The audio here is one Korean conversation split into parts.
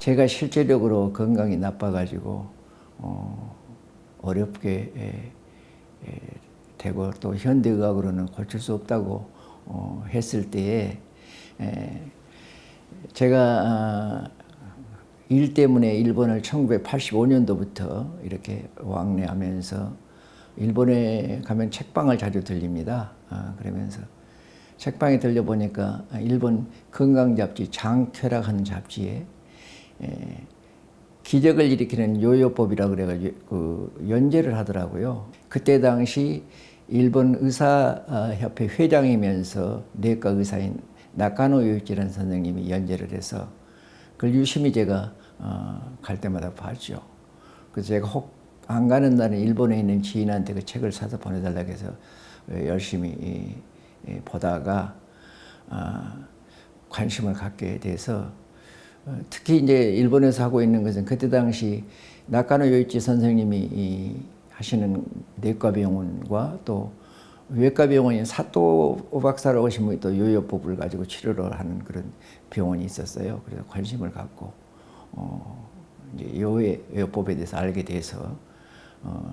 제가 실제적으로 건강이 나빠가지고 어렵게 되고 또 현대의학으로는 고칠 수 없다고 했을 때에 제가 일 때문에 일본을 1985년도부터 이렇게 왕래하면서 일본에 가면 책방을 자주 들립니다. 그러면서 책방에 들려보니까 일본 건강잡지 장쾌락하는 잡지에 기적을 일으키는 요요법이라고 그래가지고 그 연재를 하더라고요. 그때 당시 일본 의사협회 회장이면서 내과 의사인 나카노 요이치라는 선생님이 연재를 해서 그걸 유심히 제가 갈 때마다 봤죠. 그래서 제가 혹 안 가는 날은 일본에 있는 지인한테 그 책을 사서 보내달라고 해서 열심히 보다가 관심을 갖게 돼서 특히 이제 일본에서 하고 있는 것은 그때 당시 나카노 요이치 선생님이 하시는 내과병원과 또 외과병원인 사또 박사라고 하신 분이 또 요요법을 가지고 치료를 하는 그런 병원이 있었어요. 그래서 관심을 갖고 이제 요요법에 대해서 알게 돼서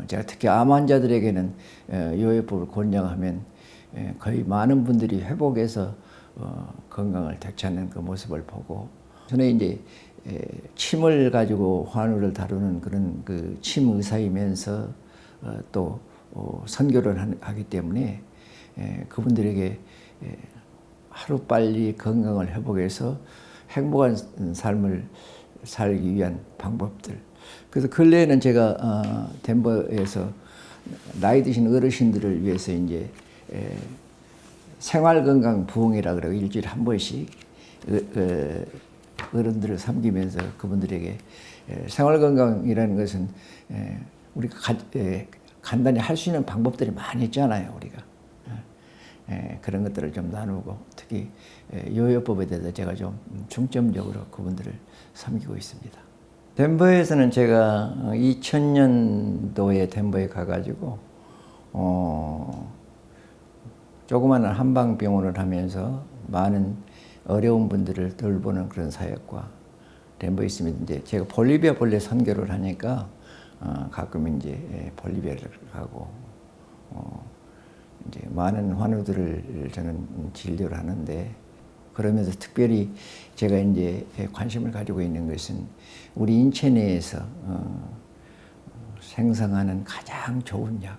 제가 특히 암 환자들에게는 요요법을 권장하면 거의 많은 분들이 회복해서 건강을 되찾는 그 모습을 보고 저는 이제 침을 가지고 환우를 다루는 그런 그 침 의사이면서 또 선교를 하기 때문에 그분들에게 하루빨리 건강을 회복해서 행복한 삶을 살기 위한 방법들. 그래서 근래에는 제가 덴버에서 나이 드신 어르신들을 위해서 이제 생활건강 부흥이라 그러고 일주일에 한 번씩 어른들을 섬기면서 그분들에게 생활건강이라는 것은 우리가 간단히 할 수 있는 방법들이 많이 있잖아요. 우리가 그런 것들을 좀 나누고 특히 요요법에 대해서 제가 좀 중점적으로 그분들을 섬기고 있습니다. 덴버에서는 제가 2000년도에 덴버에 가가지고 조그마한 한방병원을 하면서 많은 어려운 분들을 돌보는 그런 사역과 덴버에 있습니다. 이제 제가 볼리비아 본래 선교를 하니까 가끔 이제 볼리비아를 가고 이제 많은 환우들을 저는 진료를 하는데 그러면서 특별히 제가 이제 관심을 가지고 있는 것은 우리 인체 내에서 생성하는 가장 좋은 약.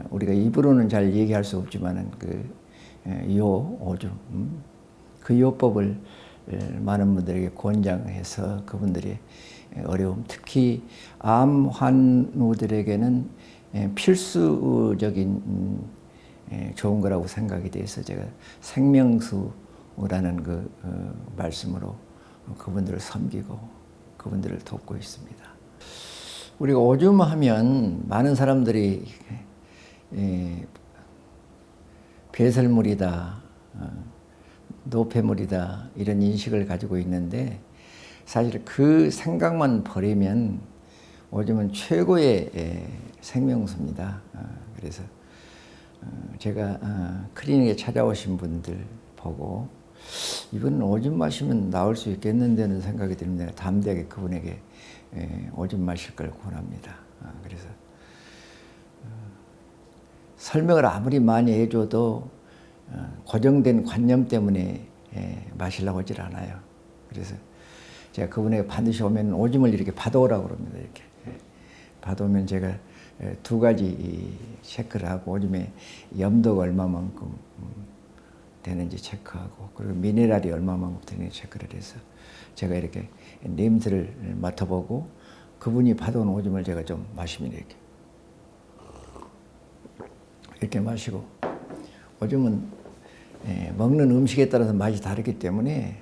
우리가 입으로는 잘 얘기할 수 없지만은 오줌, 그 요법을 많은 분들에게 권장해서 그분들의 어려움, 특히 암 환우들에게는 필수적인 좋은 거라고 생각이 돼서 제가 생명수라는 그 말씀으로 그분들을 섬기고 그분들을 돕고 있습니다. 우리가 오줌 하면 많은 사람들이 배설물이다, 노폐물이다 이런 인식을 가지고 있는데 사실 그 생각만 버리면 오줌은 최고의 생명수입니다. 그래서 제가 클리닉에 찾아오신 분들 보고 이분 오줌 마시면 나올 수 있겠는데는 생각이 드는데 담대하게 그분에게 오줌 마실 걸 권합니다. 그래서 설명을 아무리 많이 해줘도 고정된 관념 때문에 마시려고 하질 않아요. 그래서 제가 그분에게 반드시 오면 오줌을 이렇게 받아오라고 그럽니다. 이렇게 받아오면 제가 두 가지 체크를 하고 오줌에 염도가 얼마만큼 되는지 체크하고 그리고 미네랄이 얼마만큼 되는지 체크를 해서 제가 이렇게 냄새를 맡아보고 그분이 받아온 오줌을 제가 좀 마시면 이렇게 마시고 오줌은 먹는 음식에 따라서 맛이 다르기 때문에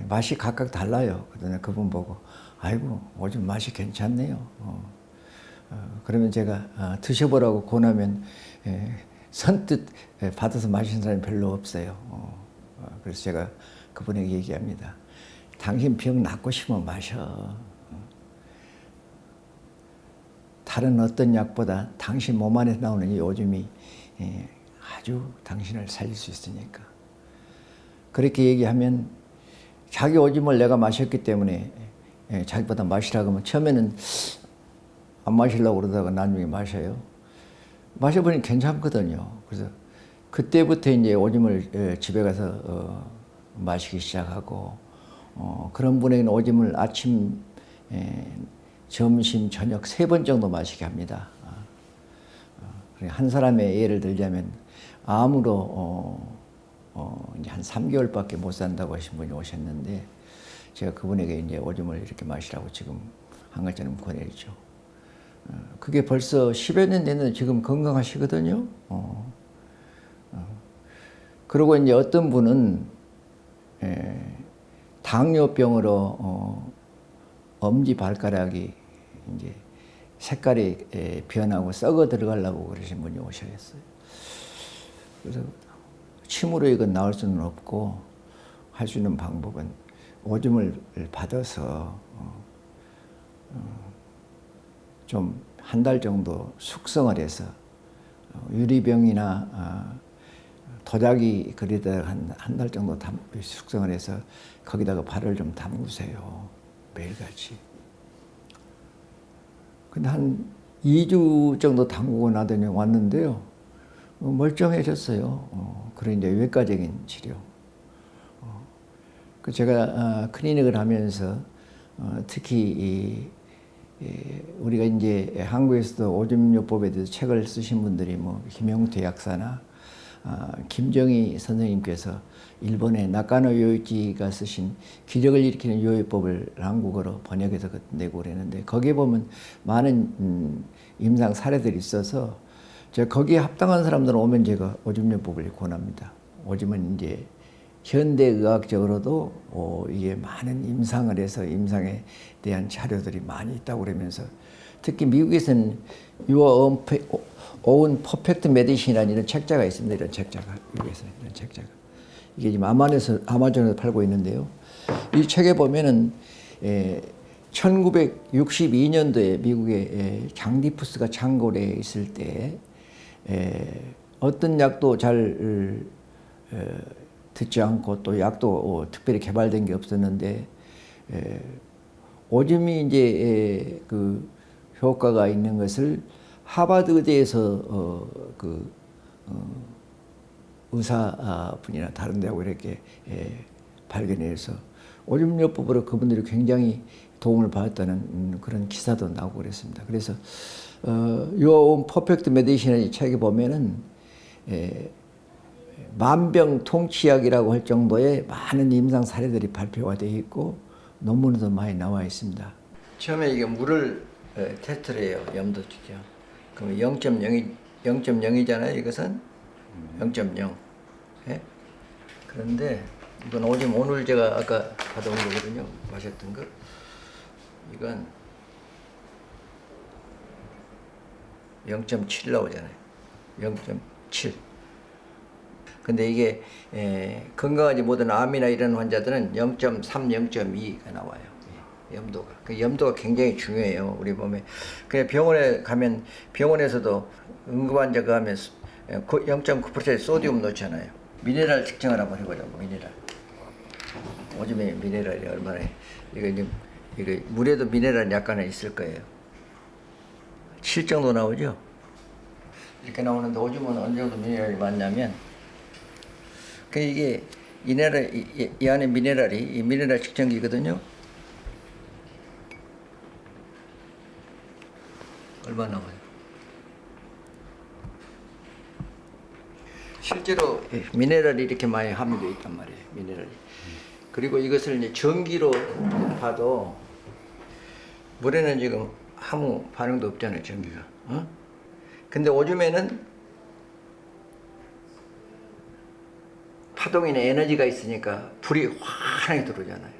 맛이 각각 달라요. 그러나 그분 보고 아이고 오줌 맛이 괜찮네요. 그러면 제가 드셔보라고 권하면 선뜻 받아서 마시는 사람이 별로 없어요. 그래서 제가 그분에게 얘기합니다. 당신 병 낫고 싶으면 마셔. 다른 어떤 약보다 당신 몸 안에서 나오는 이 오줌이 아주 당신을 살릴 수 있으니까. 그렇게 얘기하면 자기 오줌을 내가 마셨기 때문에 자기보다 마시라고 하면 처음에는 안 마시려고 그러다가 나중에 마셔요. 마셔보니 괜찮거든요. 그래서 그때부터 이제 오줌을 집에 가서 마시기 시작하고 그런 분에게는 오줌을 아침, 점심, 저녁 3번 정도 마시게 합니다. 한 사람의 예를 들자면 암으로 이제 한 3개월밖에 못 산다고 하신 분이 오셨는데 제가 그분에게 이제 오줌을 이렇게 마시라고 지금 한 것처럼 권해죠. 그게 벌써 10여 년 됐는데 지금 건강하시거든요. 그리고 이제 어떤 분은 당뇨병으로 엄지 발가락이 이제 색깔이 변하고 썩어 들어가려고 그러신 분이 오셨어요. 그래서 침으로 이건 나을 수는 없고 할 수 있는 방법은 오줌을 받아서 좀 한 달 정도 숙성을 해서 유리병이나 도자기 그리다가 한 달 정도 숙성을 해서 거기다가 발을 좀 담그세요. 매일같이. 근데 한 2주 정도 담그고 나더니 왔는데요. 멀쩡해졌어요. 그런 이제 외과적인 치료. 그 제가 클리닉을 하면서 특히 우리가 이제 한국에서도 오줌요법에 대해서 책을 쓰신 분들이 뭐 김용태 약사나 김정희 선생님께서 일본의 나카노 요이치가 쓰신 기적을 일으키는 요요법을 한국어로 번역해서 내고 그랬는데 거기에 보면 많은 임상 사례들이 있어서 제가 거기에 합당한 사람들은 오면 제가 오줌요법을 권합니다. 오줌은 이제 현대의학적으로도 이게 많은 임상을 해서 임상에 대한 자료들이 많이 있다고 그러면서 특히 미국에서는 Your Own Perfect Medicine이라는 이런 책자가 있습니다. 이런 책자가 미국에서는 이런 책자가 이게 지금 아마존에서 팔고 있는데요. 이 책에 보면은 1962년도에 미국의 장디푸스가 창궐에 있을 때 어떤 약도 잘 듣지 않고 또 약도 특별히 개발된 게 없었는데 오줌이 이제 그 효과가 있는 것을 하버드 의대에서 의사분이나 다른 데하고 이렇게 발견해서 오줌요법으로 그분들이 굉장히 도움을 받았다는 그런 기사도 나오고 그랬습니다. 그래서 Your Own Perfect Medicine의 책에 보면은 만병통치약이라고 할 정도의 많은 임상 사례들이 발표가 되어 있고 논문도 많이 나와 있습니다. 처음에 이게 물을 테스트를 해요. 염도 측정. 그럼 0.0이잖아요. 이것은 0.0. 예? 그런데 이건 오늘 제가 아까 받아온 거거든요. 마셨던 거. 이건 0.7 나오잖아요. 0.7. 근데 이게 건강하지 못한 암이나 이런 환자들은 0.3, 0.2가 나와요. 염도가. 그 염도가 굉장히 중요해요. 우리 몸에. 그냥 병원에 가면 병원에서도 응급환자가 하면 0.9%의 소디움 넣잖아요. 미네랄 측정을 한번 해보자고. 미네랄. 오줌에 미네랄이 얼마나 이거 물에도 미네랄 약간은 있을 거예요. 7 정도 나오죠. 이렇게 나오는데 오줌은 어느 정도 미네랄이 많냐면 이게 이 안에 미네랄이 이 미네랄 측정기거든요. 얼마 나와요? 실제로 미네랄이 이렇게 많이 함유되어 있단 말이에요. 미네랄이. 그리고 이것을 이제 전기로 봐도 물에는 지금 아무 반응도 없잖아요. 전기가. 근데 오줌에는 파동이나 에너지가 있으니까 불이 환하게 들어오잖아요.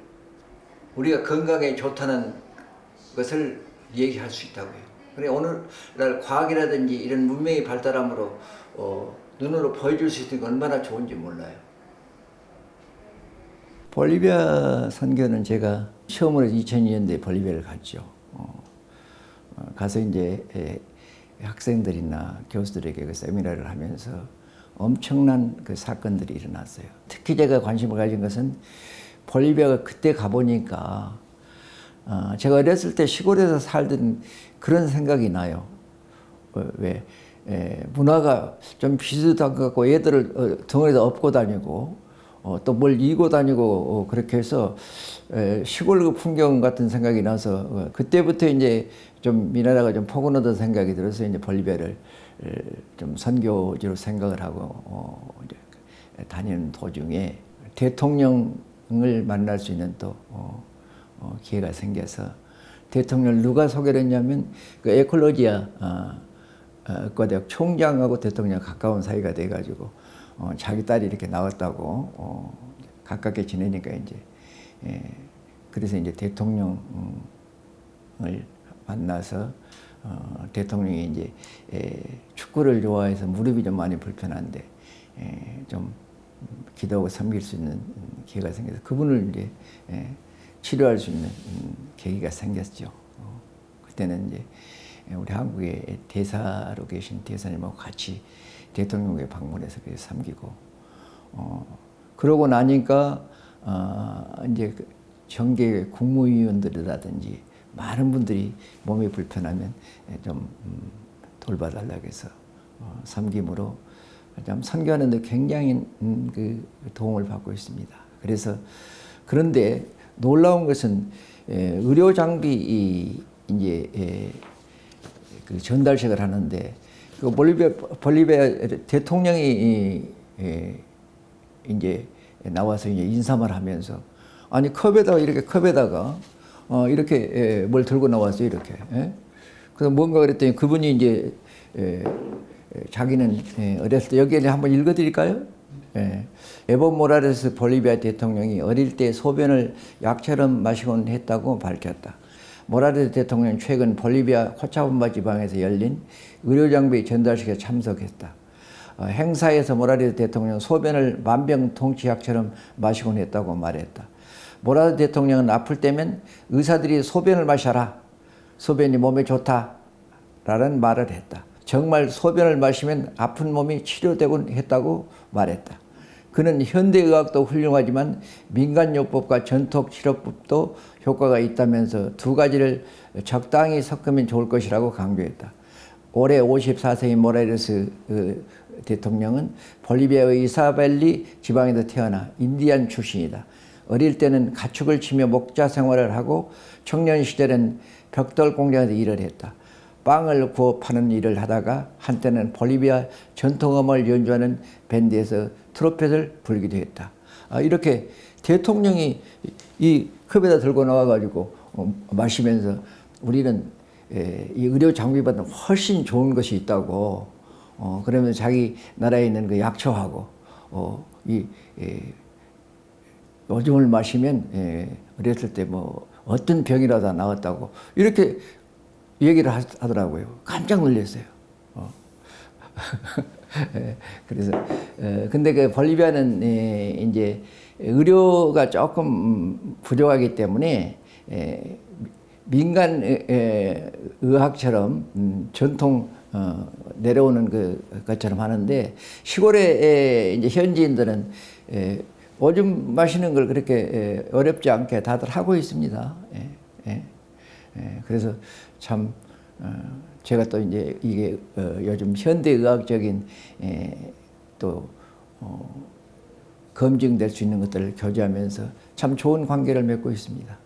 우리가 건강에 좋다는 것을 얘기할 수 있다고요. 그래 오늘날 과학이라든지 이런 문명이 발달함으로 눈으로 보여줄 수 있는 게 얼마나 좋은지 몰라요. 볼리비아 선교는 제가 처음으로 2002년도에 볼리비아를 갔죠. 가서 이제 학생들이나 교수들에게 그 세미나를 하면서 엄청난 그 사건들이 일어났어요. 특히 제가 관심을 가진 것은 볼리비아가 그때 가보니까 제가 어렸을 때 시골에서 살던 그런 생각이 나요. 왜 문화가 좀 비슷한 것 같고 애들을 덩어리에다 업고 다니고 또 뭘 이고 다니고 그렇게 해서 시골 풍경 같은 생각이 나서 그때부터 이제 좀 미나라가 좀 포근하다는 생각이 들어서 이제 볼리비아를 좀 선교지로 생각을 하고 이제 다니는 도중에 대통령을 만날 수 있는 또 기회가 생겨서 대통령을 누가 소개를 했냐면 그 에콜로지아 의과대학 총장하고 대통령 가까운 사이가 돼가지고 자기 딸이 이렇게 나왔다고 가깝게 지내니까 이제 그래서 이제 대통령을 만나서 대통령이 이제 축구를 좋아해서 무릎이 좀 많이 불편한데 좀 기도하고 섬길 수 있는 기회가 생겨서 그분을 이제 치료할 수 있는 계기가 생겼죠. 그때는 이제 우리 한국의 대사로 계신 대사님하고 같이 대통령에 방문해서 그래서 섬기고 그러고 나니까 이제 정계 국무위원들이라든지 많은 분들이 몸이 불편하면 좀 돌봐달라고 해서 섬김으로 좀 선교하는 데 굉장히 그 도움을 받고 있습니다. 그래서 그런데 놀라운 것은 의료 장비 이제 그 전달식을 하는데 그 볼리비아 대통령이 이제 나와서 이제 인사말 하면서 아니 컵에다가 이렇게 뭘 들고 나왔어요 이렇게. 그래서 뭔가 그랬더니 그분이 이제 자기는 어렸을 때 여기에 한번 읽어드릴까요? 에보 모라레스 볼리비아 대통령이 어릴 때 소변을 약처럼 마시곤 했다고 밝혔다. 모라레스 대통령은 최근 볼리비아 코차밤바 지방에서 열린 의료장비 전달식에 참석했다. 행사에서 모라레스 대통령은 소변을 만병통치약처럼 마시곤 했다고 말했다. 모라레스 대통령은 아플 때면 의사들이 소변을 마셔라. 소변이 몸에 좋다. 라는 말을 했다. 정말 소변을 마시면 아픈 몸이 치료되곤 했다고 말했다. 그는 현대의학도 훌륭하지만 민간요법과 전통치료법도 효과가 있다면서 두 가지를 적당히 섞으면 좋을 것이라고 강조했다. 올해 54세인 모라레스 대통령은 볼리비아의 이사벨리 지방에서 태어나 인디안 출신이다. 어릴 때는 가축을 치며 목자 생활을 하고 청년 시절엔 벽돌 공장에서 일을 했다. 빵을 구워 파는 일을 하다가 한때는 볼리비아 전통음악을 연주하는 밴드에서 트럼펫을 불기도 했다. 이렇게 대통령이 이 컵에다 들고 나와가지고 마시면서 우리는 이 의료 장비보다 훨씬 좋은 것이 있다고 그러면서 자기 나라에 있는 그 약초하고 요즘을 마시면 어렸을 때 뭐 어떤 병이라도 나왔다고 이렇게 얘기를 하더라고요. 깜짝 놀랐어요. 그래서 근데 그 볼리비아는 이제 의료가 조금 부족하기 때문에 민간 의학처럼 전통 내려오는 것처럼 하는데 시골에 이제 현지인들은 오줌 마시는 걸 그렇게 어렵지 않게 다들 하고 있습니다. 그래서 참 제가 또 이제 이게 요즘 현대의학적인 또 검증될 수 있는 것들을 교제하면서 참 좋은 관계를 맺고 있습니다.